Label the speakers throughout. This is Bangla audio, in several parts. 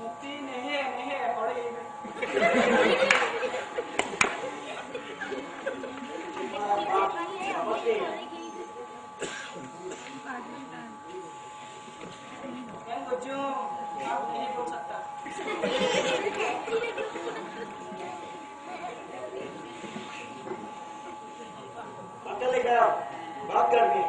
Speaker 1: মুক্তি নেহে নেহে পড়ে yang ujung aku ini belum sakta
Speaker 2: आगे लेके आओ बात करनी है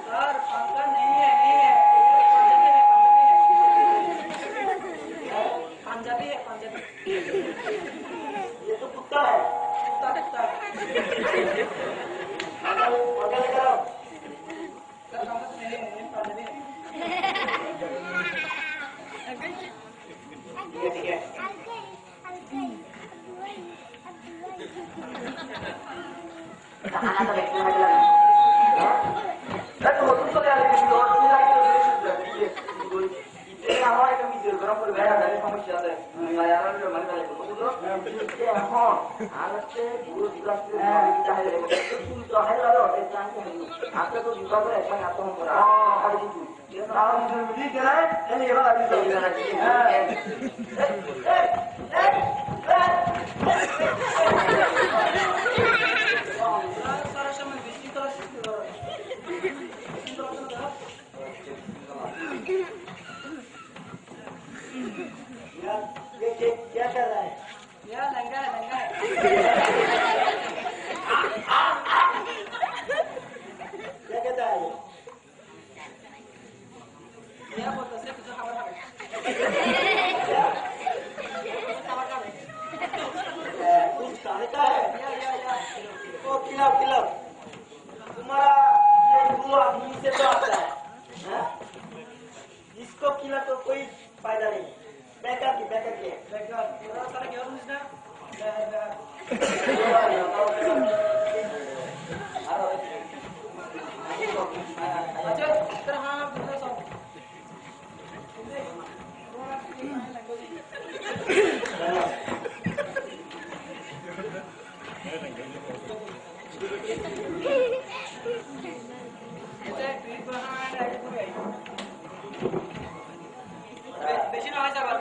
Speaker 1: सर पंखा नहीं है पंजाबी है पंजाबी
Speaker 2: ये तो कुत्ता है
Speaker 1: कुत्ता कुत्ता
Speaker 2: आगे लेके आओ
Speaker 1: सर पंखा नहीं है पंजाबी है
Speaker 2: ठीक है खाना तो देखने में लगा मैं तो तुमको क्या लगी और तुम लाइक तो ये इतने हमारे कमी जो गरम पर बैठा है समस्या है यार यार मन में लगे तो ये हां आलते पूरा विकास से चाहे तुम तो है लो ये चांस है आपका तो विकास है ऐसा आता हूं पूरा हां ये नाम जो मिली करे ये वाला भी तो जाना चाहिए ये क्या कर रहा है
Speaker 1: या लंगा है
Speaker 2: क्या कहता है
Speaker 1: ये बोलता से कुछ खबर है
Speaker 2: कुछ कहता है
Speaker 1: या
Speaker 2: ओ खिलाओ तुम्हारा ये गुआ मुंह से तो आता है हैं? इसको खिला तो कोई फायदा नहीं बेकार की
Speaker 1: लेकर पूरा सारा क्या रुसना अच्छा तेरा हां दूसरा सब अच्छा ट्रीट बहाना है तो गई बेची ना आजा बात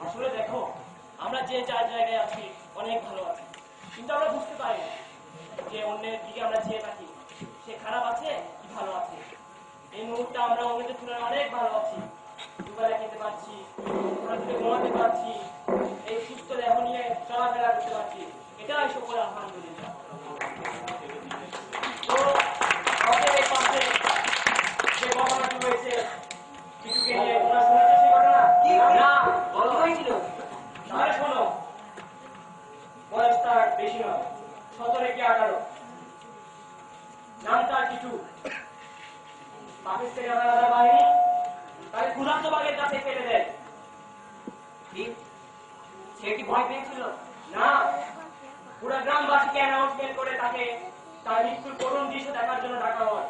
Speaker 3: আসলে দেখো আমরা যে জায়গায় আছি অনেক ভালো আছি কিন্তু আমরা বুঝতে পারি যে অন্যের দিকে আমরা চেয়ে থাকি সে খারাপ আছে কি ভালো আছে এই মুহূর্তে আমরা অন্যদের তুলনায় অনেক ভালো আছি দুবেলা খেতে পারছি ঘুমাতে পারছি এই সুস্থ দেহ নিয়ে চলাফেরা করতে পারছি এটাই সকল আলহামদুলিল্লাহ তো আমাদের এই পাশে যে ঘটনাটি হয়েছে কিছুকে নিয়ে তোমরা শুনেছো সেই ঘটনা
Speaker 2: কি
Speaker 3: না
Speaker 2: বলো হয়েছিল
Speaker 3: তাহলে শোনো বয়স তার বেশি নয় 17 কি 18 নাম তার কিছু পাকিস্তানি আলাদা বাহিনী তাকে ক্ষুধার্ত বাঘের কাছে ফেলে দেয়
Speaker 2: সে কি ভয় পেয়েছিল
Speaker 3: না পুরা গ্রামবাসীকে অ্যানাউন্সমেন্ট করে তাকে তার মৃত্যুর করুণ দৃশ্য দেখার জন্য ডাকা হয়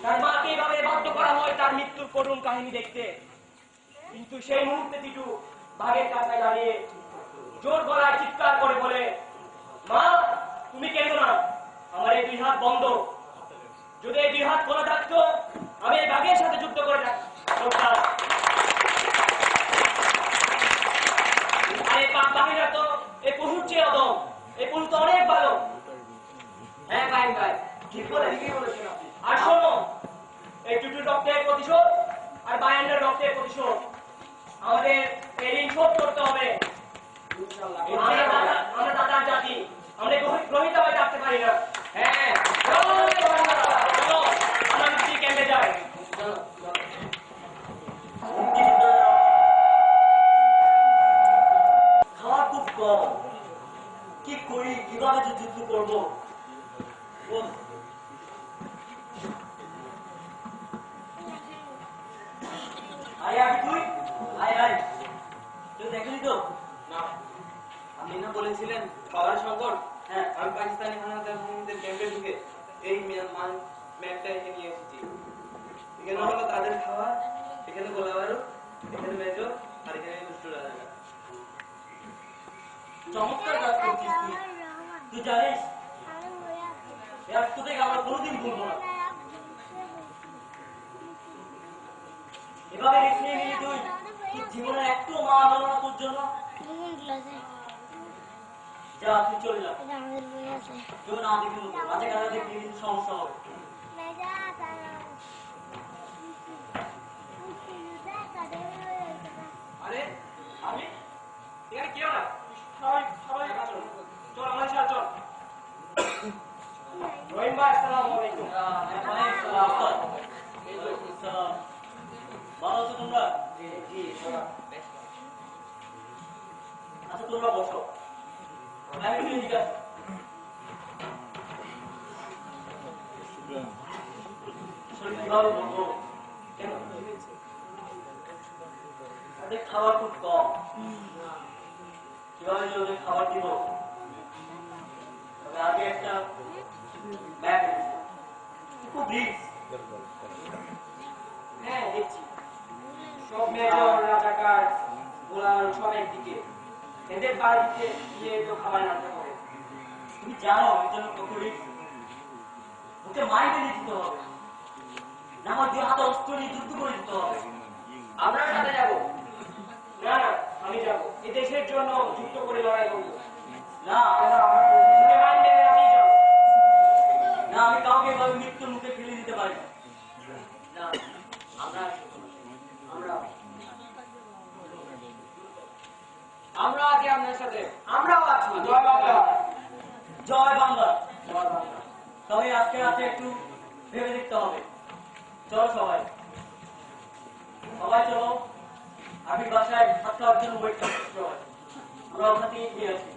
Speaker 3: তার মাকে এইভাবে বাধ্য করা হয় তার মৃত্যুর করুণ কাহিনী দেখতে কিন্তু সেই মুহূর্তে টিটু বাঘের কাছে দাঁড়িয়ে জোর গলায় চিৎকার করে বলে মা তুমি কেঁদো না আমার এই 2 হাত বন্ধ যদি এই 2 হাত খোলা থাকতো আমি এই বাঘের সাথে যুদ্ধ করে থাকতাম আর এই বাঘেরা তো এই পশুর চেয়ে অদম এই পশু তো অনেক ভালো
Speaker 2: হ্যাঁ ভাই ঠিক বলেছেন আপনি
Speaker 3: আর শোনো এই টুটুর রক্তের প্রতিশোধ আর বায়ান্নের রক্তের প্রতিশোধ আমাদের এই ঋণ শোধ করতে হবে আমরা দাদার জাতি আমরা গ্রহিত হয়ে থাকতে পারি না হ্যাঁ চলো আমরা মিষ্টি ক্যাম্পে যাই
Speaker 2: খাওয়ার খুব
Speaker 3: কম, কি করি, কিভাবে যে যুদ্ধ করবো? আয় আয় তুই, আয় আয়, তুই দেখলি তো?
Speaker 2: না, আপনি না বলেছিলেন খাবার সংকট।
Speaker 3: হ্যাঁ,
Speaker 2: আমি পাকিস্তানি হানাদারদের ক্যাম্পে ঢুকে এই ম্যাপটা এনে নিয়ে এসেছি। এখানে হলো তাদের খাবার, এখানে গোলাবারু, এখানে মেজো, আর এখানে দুষ্টুর এলাকা।
Speaker 3: চমৎকার কাজ করছিস তুই। তুই জানিস এত থেকে আমরা কোনোদিন ভুলবো না। এভাবে রিস্ক নিয়ে নিলি তুই, তোর জীবনে একটু মা হলো না তোর জন্য। যা তুই চলে যা, কেউ না দেখে নেবো, মাঝে কাজে দেখলে কিন্তু সমস্যা হবে।
Speaker 2: আরে আমি এখানে কেউ না, সবাই সবাই আসুন, চল আমার সাথে চল।
Speaker 3: রহিম ভাই, আসসালামু আলাইকুম। ওয়ালাইকুম আসসালাম। ভালো আছো তোমরা?
Speaker 2: জি,
Speaker 3: আচ্ছা তোমরা বসো, আমি একটু এদিকে আসি। শরীর কিভাবে বলবো, কেন ওদের খাবার খুব কম, কিভাবে যে ওদের খাবার দিব? তবে আগে একটা ম্যাপ খুব রিস্ক।
Speaker 1: হ্যাঁ দেখছি সব মেজর রাজাকার গোলাম সব একদিকে, এদের বাড়িতে গিয়ে তো খাবার রান্না করে।
Speaker 3: তুমি জানো এর জন্য কত রিস্ক? ওকে মাইনে দিতে হবে, না আমার দুই হাতে অস্ত্র নিয়ে যুদ্ধ করে দিতে হবে।
Speaker 1: আমরা সাথে যাবো। না না, আমি যাবো, এই দেশের জন্য যুদ্ধ করে লড়াই করবো।
Speaker 3: না
Speaker 1: তুমি মানবে না, আমি যাবো।
Speaker 3: না, আমি কাউকে এভাবে মৃত্যুর মুখে ফেলে দিতে পারি না। না, আমরা
Speaker 1: আমরা আছি আপনার সাথে, আমরাও আছি। জয় বাংলা।
Speaker 3: জয় বাংলা।
Speaker 1: জয় বাংলা।
Speaker 3: তবে আজকে রাতে একটু ভেবে দেখতে হবে। চলো সবাই, সবাই চলো। আমি বাসায় ভাত খাওয়ার জন্য ওয়েট করছি সবাই, আমরা ওখানে গিয়ে আসি।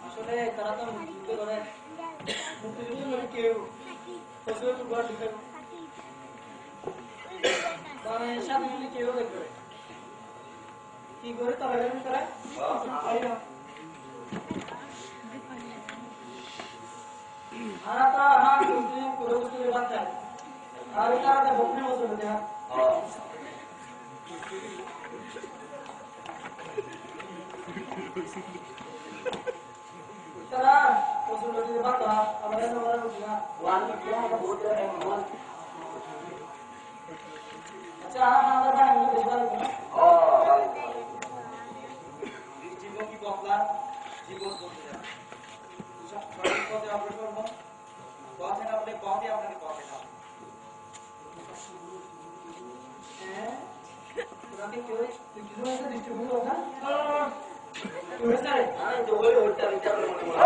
Speaker 1: আসলে তারা তো মুক্তি করে, মুক্তিযুদ্ধ মানে কেউ সাথে মিলে কেউ দেখবে কি করে তারা তারা Harata anak itu kudu kudu baca. Hari ini ada bukti masuk dia. Sekarang masuk kudu baca. Apa yang orang punya? Wanita yang ada bukti yang mana? Acha anak ada yang ini disebut.
Speaker 2: Oh. Cibo ki boklar. জীবন করতে যান সঠিক পথে অগ্রসর হন পথে না বলে পথে আপনাকে পথে না
Speaker 1: তোরাকে কেউ তুই কিছু হয়েছে দৃষ্টিভঙ্গি হোক না
Speaker 2: কি হয়েছে আমি তো ওই ওইটা বিচার করে মনে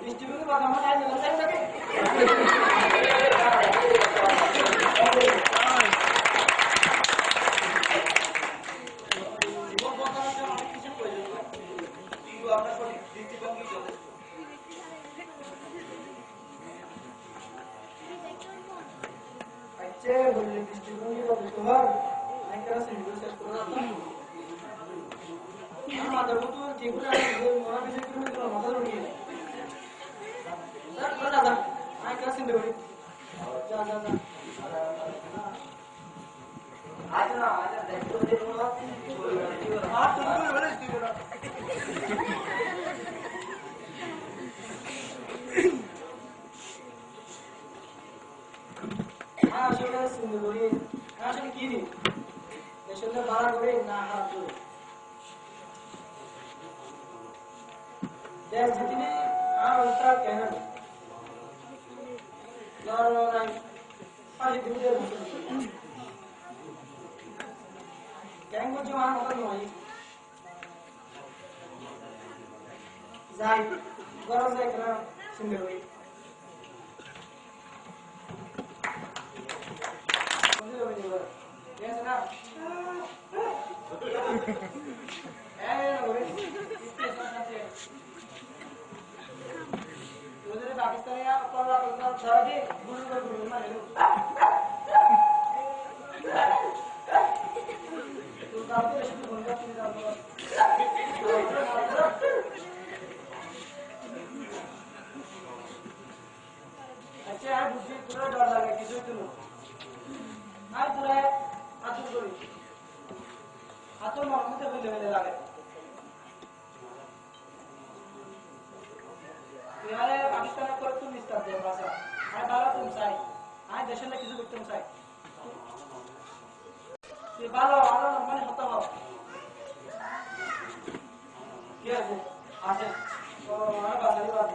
Speaker 1: দৃষ্টিভঙ্গি কথা আমার আয় নিলাম থাকে
Speaker 2: জীবন বদলানোর জন্য অনেক কিছু প্রয়োজন হয় কিন্তু আপনার সঠিক দৃষ্টিভঙ্গি যথেষ্ট
Speaker 1: আচ্ছা বললে দৃষ্টিভঙ্গি যথেষ্ট হয় অনেকটা সিম্পল শেষ করে দিতাম মাথার মতো যেগুলো মনে বিষয়গুলো হয়েছিল মাথা উঠিয়ে নেয় দাদা অনেকটা সিম্পল করি যা যা যা
Speaker 2: আজ না আজ দেখতে হলে মনে হচ্ছে
Speaker 1: আর তুমি বলে দিতে না আসলে সিম্পল করি আসলে কি দিই আসলে বাড়া করে না হাত করে দেশ যেদিনে আর ওটা কেন নাই পালি দিতে গ্যাং করছে আমার কথা নয় যাই গরম যায় কেন সুন্দর হই পাকিস্তানি ধরা দিয়ে গুলি করে গুলি মারে আচ্ছা আর বুঝি পুরো ডর লাগে কিছুই তো আর পুরো আতুর করি আতুর মরমতে বলে বলে লাগে यार पाकिस्तान को तुम इस तरह दे भाषा आई बाला तुम चाहे आई देश में किसी को तुम चाहे ये बाला वाला नॉर्मली होता हो क्या है आज तो हमारा बात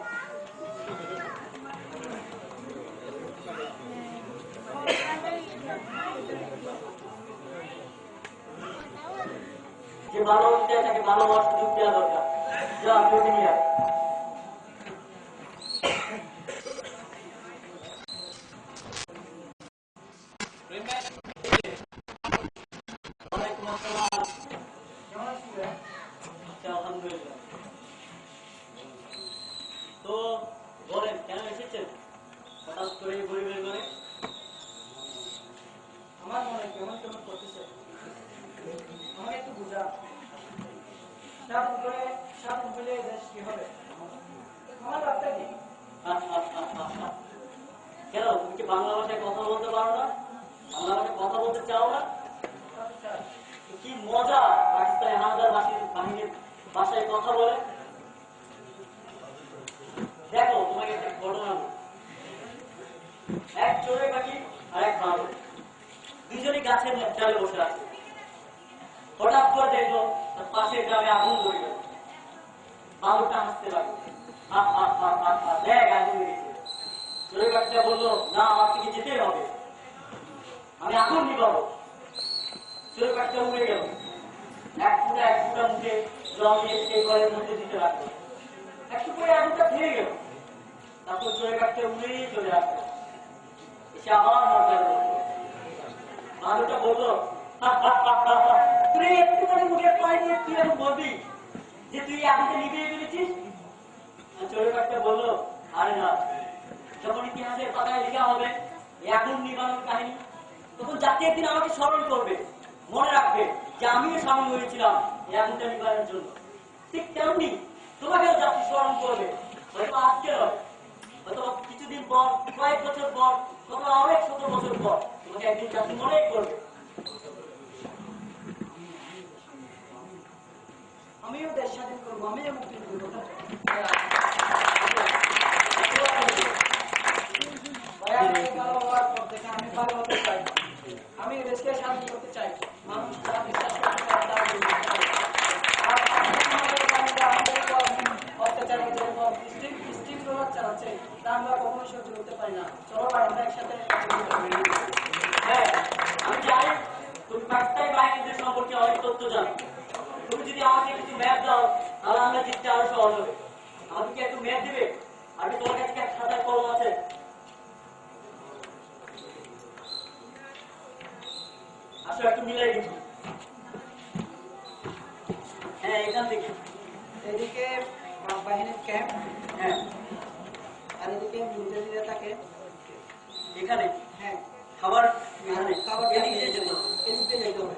Speaker 3: যে ভালো হচ্ছে তাকে ভালোবাসার সুযোগ দেওয়া দরকার যা আপনি নিয়ে তো বলেন কেন এসেছেন হঠাৎ করে গরিবের ঘরে
Speaker 1: আমার মনে কেমন কেমন করতেছে আমাকে একটু বুঝা সাত উপরে দেশ কি হবে আমার রাস্তা কি
Speaker 3: কেন তুমি কি বাংলা ভাষায় কথা বলতে পারো না বাংলা ভাষায় কথা বলতে চাও না কি মজা পাকিস্তানি হানাদার বাহিনীর ভাষায় কথা বলে দেখো তোমাকে একটা ঘটনা এক চোরে পাখি আর এক বাঁদর দুজনই গাছের ডালে বসে আছে হঠাৎ করে দেখলো তার পাশের গ্রামে আগুন ধরে গেল বাঁদরটা হাসতে লাগলো দেখ আগুন লেগেছে চোরে পাখিটা বললো না আমার থেকে যেতেই হবে আমি আগুন নিবাবো চোরে পাখিটা উড়ে গেল এক ফুটা মুখে জল দিয়ে সেই ঘরের মধ্যে দিতে লাগলো একটু করে আগুনটা ফিরে গেল তারপর চোরে পাখিটা উড়েই চলে আসলো এসে আবার মর্যাদা বললো বাঁদরটা বললো তুই একটুখানি মুখে পায়ে দিয়ে তুই এখন বলবি যে তুই আগুনটা নিভিয়ে ফেলেছিস চোরে পাখিটা বললো আরে না যখন ইতিহাসের পাতায় লেখা হবে আগুন নিবানোর কাহিনী তখন জাতি একদিন আমাকে স্মরণ করবে মনে রাখবে যে আমিও সামিল হয়েছিলাম এই আগুনটা নিবানোর জন্য ঠিক তেমনি তোমাকেও জাতি স্মরণ করবে হয়তো আজকে নয় হয়তো কিছুদিন পর কয়েক বছর পর কত অনেক ১৭ বছর পর তোমাকে একদিন জাতি মনে করবে
Speaker 1: আমিও দেশ স্বাধীন করবো আমিও মুক্তি করবো ভাই আমি ভালো হওয়ার পর থেকে আমি ভালো হতে চাই আমি দেশকে শান্তি করতে চাই, মানুষ যা বিশ্বাস করতে পারে তারা করতে চাই। আর আমাদের উপর অত্যাচারীদের উপর স্টিম চালাচ্ছে, তা আমরা কখনো সহ্য করতে পারি না। চলো ভাই আমরা একসাথে
Speaker 3: হ্যাঁ, আমি জানি তুমি পাকিস্তানি বাহিনীদের সম্পর্কে অনেক তথ্য জানো। তুমি যদি আমাকে কিছু ম্যাপ দাও তাহলে আমরা জিততে আরো সহজ হবে। আমাকে কি একটু ম্যাপ দিবে? আর কি তোমার কাছে কি একটা খাতার কলম আছে? আসলে একটু মিলাই দিচ্ছি। হ্যাঁ, এখান থেকে।
Speaker 1: এদিকে বাহিনীর ক্যাম্প,
Speaker 3: হ্যাঁ,
Speaker 1: আর এদিকে মিলিটারিরা থাকে।
Speaker 3: এখানে
Speaker 1: হ্যাঁ,
Speaker 3: খাবার
Speaker 1: আর
Speaker 3: এখানে
Speaker 1: খাবার
Speaker 3: এদিকে যেতে হবে।
Speaker 1: এদিকে যেতে হবে।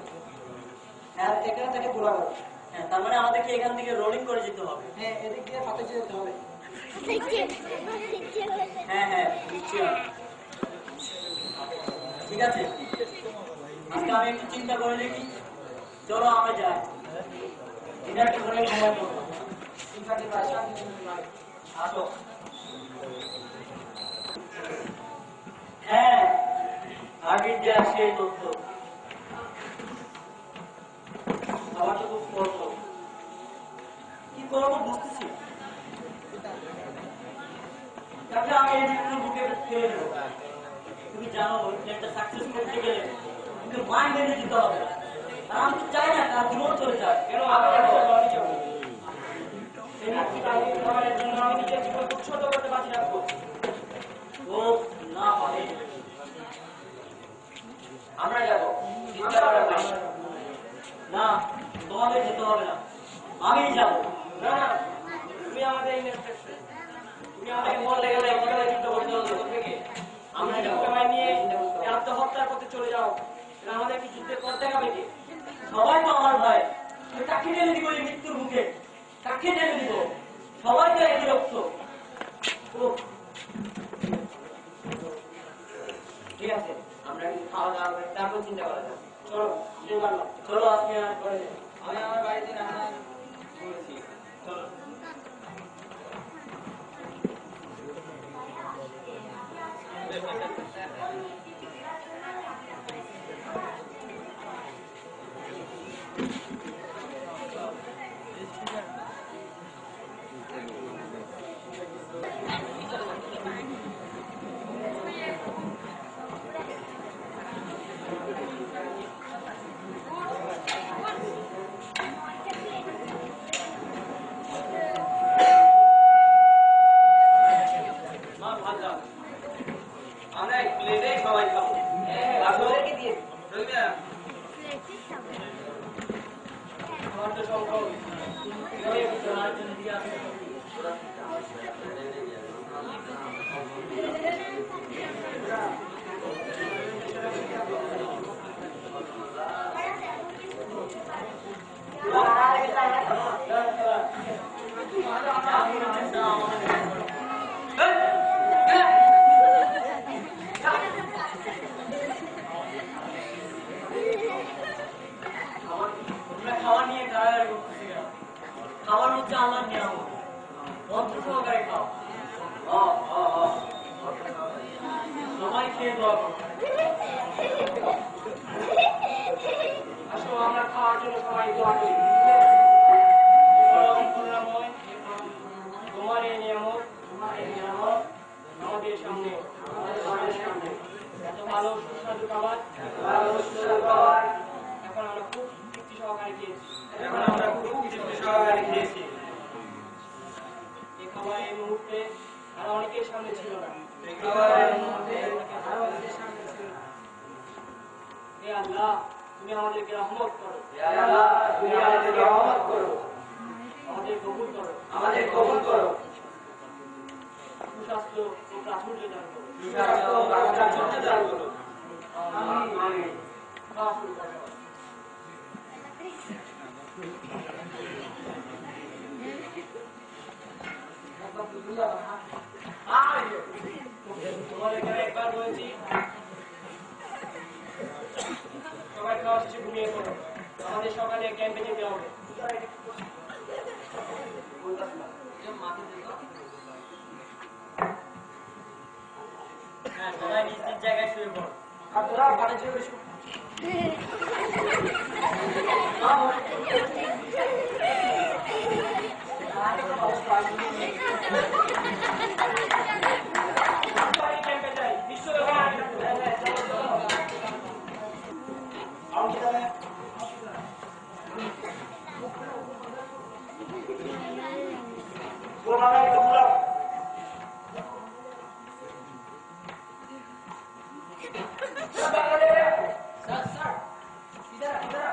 Speaker 1: আর এখানে থাকে গোলাঘাট।
Speaker 3: হ্যাঁ, তার মানে আমাদেরকে এখান থেকে রোলিং করে যেতে হবে।
Speaker 1: হ্যাঁ, এদিক দিয়ে ফাতে যেতে হবে।
Speaker 3: হ্যাঁ হ্যাঁ, নিশ্চয়ই। ঠিক আছে, আজকে আমি একটু চিন্তা করে দেখি। চলো আমরা যাই। এটা একটা করে ঘুমাই পড়বো।
Speaker 1: ঠিক আছে ভাই, শান্তি ভাই।
Speaker 3: আসো। হ্যাঁ, আগের যে আসে তথ্য আমার তো খুব স্পষ্ট। কি করবো বুঝতেছি। তাহলে আমি এই মৃত্যুর বুকে ফেলে দেবো। তুমি জানো ওই প্ল্যানটা সাকসেস করতে গেলে তুমি মাইন্ড মেনে দিতে হবে। আর আমি তো চাই না তার জীবন চলে যায়। কেন আমি যাবো? এই মৃত্যুটা আমি খাবারের জন্য আমি নিজের জীবন উৎসর্গ করতে বাঁচি রাখবো। ও না পারে। আমরা যাবো। না, তোমাদের যেতে হবে না, আমিই যাবো। না না, তুমি আমাদের তুমি আমাকে বললে গেলে একেবারে যুদ্ধ করতে হবে থেকে আমরা যাবো নিয়ে আত্মহত্যার পথে চলে যাও। আমাদের কি যুদ্ধের পথ দেখাবে কি? সবাই তো আমার ভাই। আমি কাকে টেনে দিব এই মৃত্যুর মুখে? কাকে টেনে দিব? সবাই তো একই রক্ত। ঠিক আছে, আমরা কিন্তু খাওয়া দাওয়া করে তারপর চিন্তা করা যাবে। চলো চলো, আপনি আর করে যান। আমি আমার বাড়িতে রান্না করেছি। চলো। মা ভাত দাও। আমরা এক প্লেটেই সবাই খাবো। বাচ্চাদেরকে দিয়ে রবি না। আমার তো সম্ভব তোমার জন্য দিয়ে আসবে। খাবার নিয়ে গাড়াগাড়ি করতেছি কেন? খাবার হচ্ছে আমার নিয়ামত, মন্ত্র সহকারে খাও। সবাই খেয়ে দেওয়া আসো, আমরা খাওয়ার জন্য সবাই দোয়া করি। করুণাময়, তোমার এই নিয়ামত আমাদের সামনে এত ভালো সুস্বাদু খাবার এখন আমরা খুব তৃপ্তি সহকারে খেয়েছি। এই খাবার এই মুহূর্তে আর অনেকের সামনে ছিল না। হে আল্লাহ, তুমি আমাদেরকে রহমত করো। আমাদের কবুল করো। সুস্বাস্থ্য ও প্রাচুর্য দান করো। আমিন। খাওয়া শুরু করো। তোমাদেরকে একবার বলেছি সবাই খাওয়া শেষে ঘুমিয়ে পড়ো। আমাদের সকালে ক্যাম্পে যেতে হবে। হ্যাঁ, সবাই নিজ নিজ জায়গায় শুয়ে পড়ো।
Speaker 1: আর তোরা বাড়ি যেয়ে
Speaker 3: ক্যাম্পে যাই, বিশ্বব্যাপী
Speaker 1: सर सर इधर इधर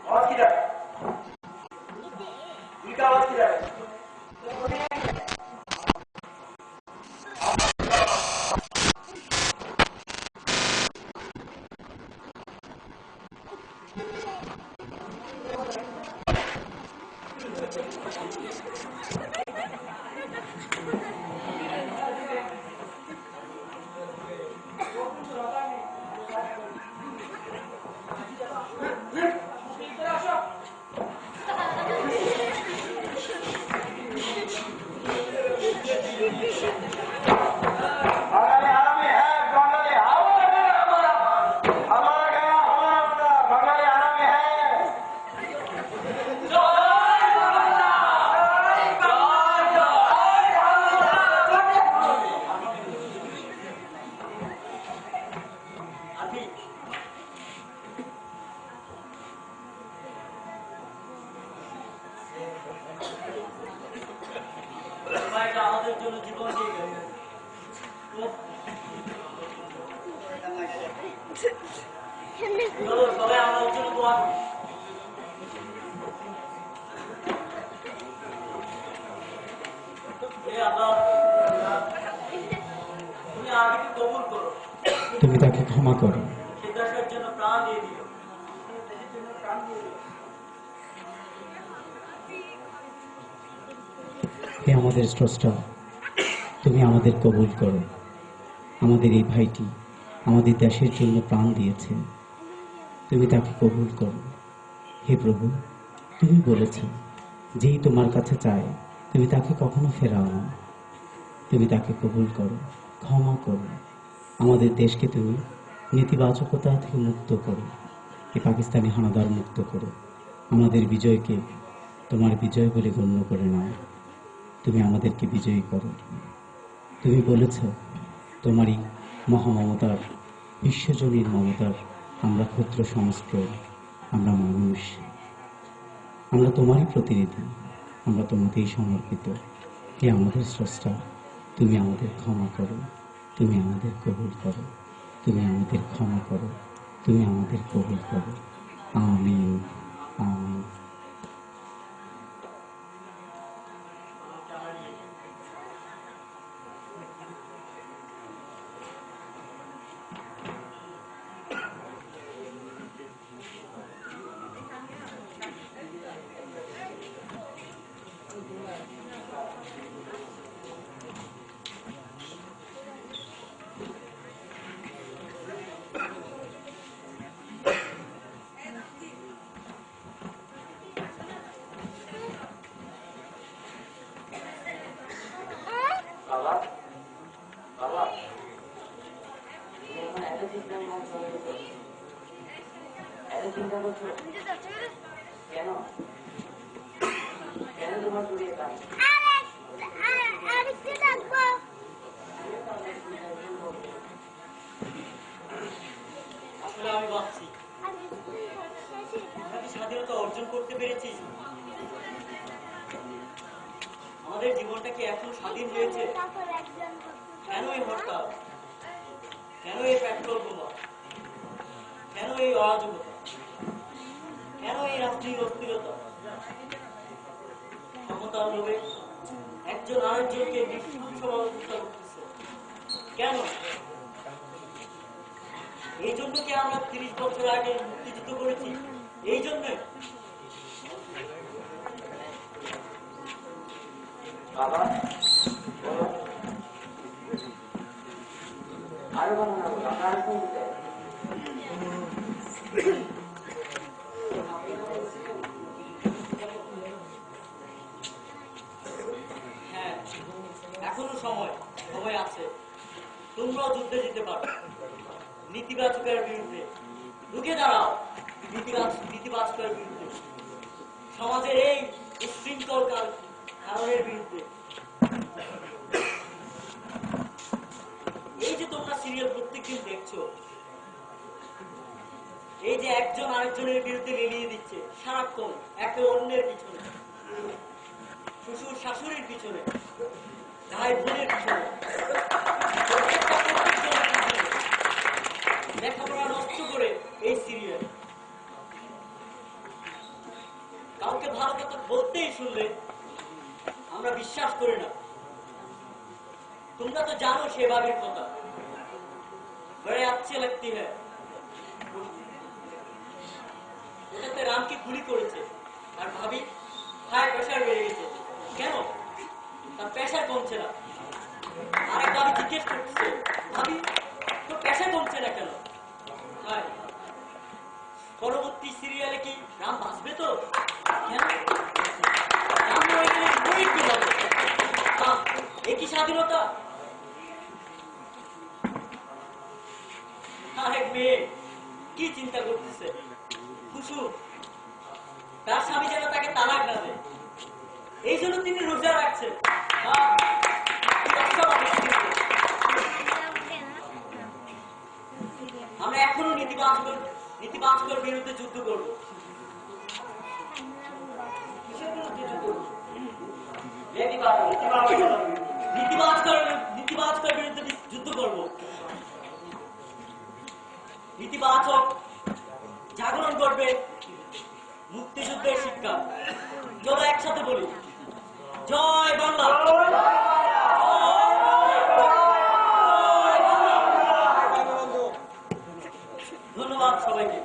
Speaker 2: आवाज किधर इनका आवाज किधर
Speaker 3: আমাদের জন্য জীবন দিয়ে গেল। চলো সবাই আমাদের জন্য দোয়া করি। হে আল্লাহ, তুমি আগে কবুল করো,
Speaker 4: তুমি তাকে ক্ষমা করো,
Speaker 3: সে দেশের জন্য প্রাণ দিয়ে দিও।
Speaker 4: হে আমাদের স্রষ্টা, তুমি আমাদের কবুল করো। আমাদের এই ভাইটি আমাদের দেশের জন্য প্রাণ দিয়েছে, তুমি তাকে কবুল করো। হে প্রভু, তুমি বলেছ যেই তোমার কাছে চায় তুমি তাকে কখনো ফেরাও না। তুমি তাকে কবুল করো, ক্ষমা করো। আমাদের দেশকে তুমি নেতিবাচকতা থেকে মুক্ত করো, এই পাকিস্তানি হানাদার মুক্ত করো। আমাদের বিজয়কে তোমার বিজয় বলে গণ্য করে নাও, তুমি আমাদেরকে বিজয়ী করো। তুমি বলেছ তোমারই মহামমতার, বিশ্বজনীন মমতার আমরা ক্ষুদ্র সংস্করণ, আমরা মানুষ, আমরা তোমারই প্রতিনিধি, আমরা তোমাতেই সমর্পিত। হে আমাদের স্রষ্টা, তুমি আমাদের ক্ষমা করো, তুমি আমাদের কবুল করো, তুমি আমাদের ক্ষমা করো, তুমি আমাদের কবুল করো। আমিন, আমিন।
Speaker 2: বাবা বাবা তুমি এখন এত চিন্তা করছো কেন কেন তোমার শরীরে কাজ
Speaker 3: আসলে আমি ভাবছি আমরা কি স্বাধীনতা অর্জন করতে পেরেছি? আমাদের জীবনটা কি এখন স্বাধীন হয়েছে? কেন এই হরতাল, কেন এই পেট্রোল বোমা, কেন এই অরাজকতা, কেন এই রাষ্ট্রীয় অস্থিরতা? ক্ষমতার লোভে একজন আরেকজনকে সমালোচনা করতেছে কেন? এই জন্য কি আমরা 30 বছর আগে মুক্তিযুদ্ধ করেছি? এই জন্য
Speaker 2: বাবা আরো বলো না, বলো আমরা আরো শুনতে চাই।
Speaker 3: হ্যাঁ, এখনো সময় আছে। তোমরাও যুদ্ধে যেতে পারো, নীতিবাচকের বিরুদ্ধে, রুখে দাঁড়াও নীতিবাচকের বিরুদ্ধে, সমাজের এই উশৃঙ্খল কারণের বিরুদ্ধে। এই যে তোমরা সিরিয়াল প্রত্যেকদিন দেখছো, এই যে একজন আরেকজনের বিরুদ্ধে লেলিয়ে দিচ্ছে সারাক্ষণ একে অন্যের পিছনে, শ্বশুর শাশুড়ির পিছনে, ভাই বোনের পিছনে, লেখাপড়া নষ্ট করে এই সিরিয়াল। কাউকে ভালো কথা বলতেই শুনলে আমরা বিশ্বাস করি না। তোমরা তো জানো সে ভাবির কথা, বড়ে अच्छे लगती है। ওটাতে রামকে গুলি করেছে আর ভাবি হাই প্রেশার বেড়ে গেছে। কেন? তার প্রেশার কমছে না। আরেক ভাবি জিজ্ঞেস করছে, ভাবি তো প্রেশার কমছে না কেন? পরবর্তী সিরিয়ালে কি রাম বাঁচবে তো? কেন? রাম মরে গেলে মরির কি হবে? একই স্বাধীনতা। আরেক মেয়ে কি চিন্তা করতেছে, খুশু তার স্বামী যেন তাকে তালাক না দেয়, এই জন্য তিনি রোজা রাখছেন। আমরা এখনো নীতিবাচকের বিরুদ্ধে যুদ্ধ করব। নীতিবাচকের বিরুদ্ধে যুদ্ধ করব। নীতিবাচক জাগরণ করবে মুক্তিযুদ্ধের শিক্ষা। চলো একসাথে বলি, জয় বাংলা। ধন্যবাদ সবাইকে।